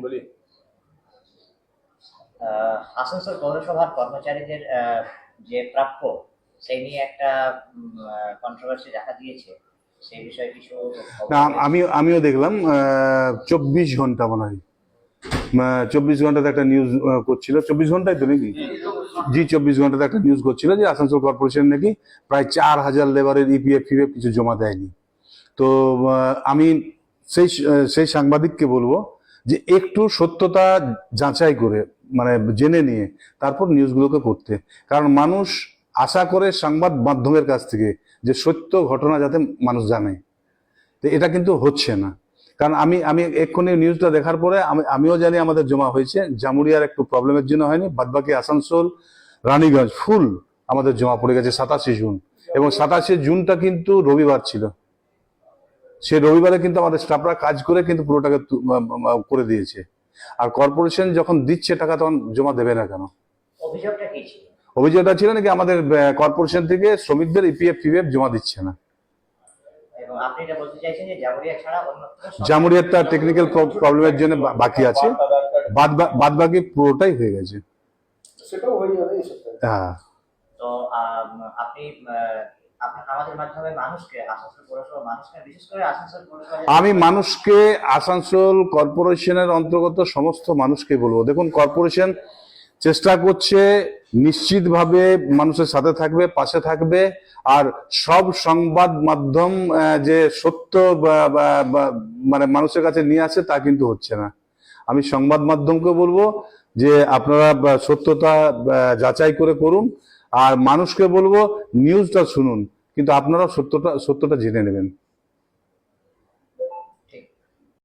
বলি। আসানসোল পৌরসভার কর্মচারীদের যে প্রাপ্য সেই নিয়ে একটা কন্ট্রোভার্সি দেখা দিয়েছে, সেই বিষয়ে কিছু না, আমিও দেখলাম 24 ঘন্টা মনে হয় 24 ঘন্টাতে একটা নিউজ করছিল, 24 ঘন্টায় তো নাকি, জি 24 ঘন্টাতে একটা নিউজ করছিল যে আসানসোল কর্পোরেশন নাকি প্রায় 4000 লেবারের ইপিএফ ফিপিএফ কিছু জমা দেয়নি। তো আমি সেই সাংবাদিককে বলবো যে একটু সত্যতা যাচাই করে মানে জেনে নিয়ে তারপর নিউজগুলোকে করতে, কারণ মানুষ আশা করে সংবাদ মাধ্যমের কাছ থেকে যে সত্য ঘটনা যাতে মানুষ জানে, তো এটা কিন্তু হচ্ছে না। কারণ আমি এক্ষুনি নিউজটা দেখার পরে আমিও জানি আমাদের জমা হয়েছে, জামুরিয়ার একটু প্রবলেমের জন্য হয়নি, বাদবাকি আসানসোল রানীগঞ্জ ফুল আমাদের জমা পড়ে গেছে 27 জুন, এবং 27 জুনটা কিন্তু রবিবার ছিল। সে রবিবারে কিন্তু আমাদের স্টাফরা কাজ করে কিন্তু পুরোটাকে করে দিয়েছে। আর কর্পোরেশন যখন দিচ্ছে টাকা তখন জমা দেবে না কেন? অভিযোগটা কি ছিল? অভিযোগটা ছিল নাকি আমাদের কর্পোরেশন থেকে শ্রমিকদের ইপিএফ পিএফ জমা দিচ্ছে না। এবং আপনি এটা বলতে চাইছেন যে জামুরিয়া ছাড়া অন্যত্র জামুরিয়ারটা টেকনিক্যাল প্রবলেমের জন্য বাকি আছে, বাদ বাকি পুরোটাই হয়ে গেছে। সেটাও হয়ে যাবে এই সপ্তাহে। হ্যাঁ, তো আপনি আমাদের মাধ্যমে মানুষকে, আসানসোল পৌরসভার মানুষকে, বিশেষ করে আসানসোল পৌরসভা, আমি মানুষকে আসানসোল কর্পোরেশনের অন্তর্গত সমস্ত মানুষকে বলবো, দেখুন কর্পোরেশন চেষ্টা করছে নিশ্চিতভাবে মানুষের সাথে থাকবে, পাশে থাকবে। আর সব সংবাদ মাধ্যম যে সত্য মানে মানুষের কাছে নিয়ে আসে তা কিন্তু হচ্ছে না। আমি সংবাদ মাধ্যমকে বলবো যে আপনারা সত্যতা যাচাই করে করুন, আর মানুষকে বলবো নিউজটা শুনুন, কিন্তু আপনারা সত্যটা জেনে নেবেন।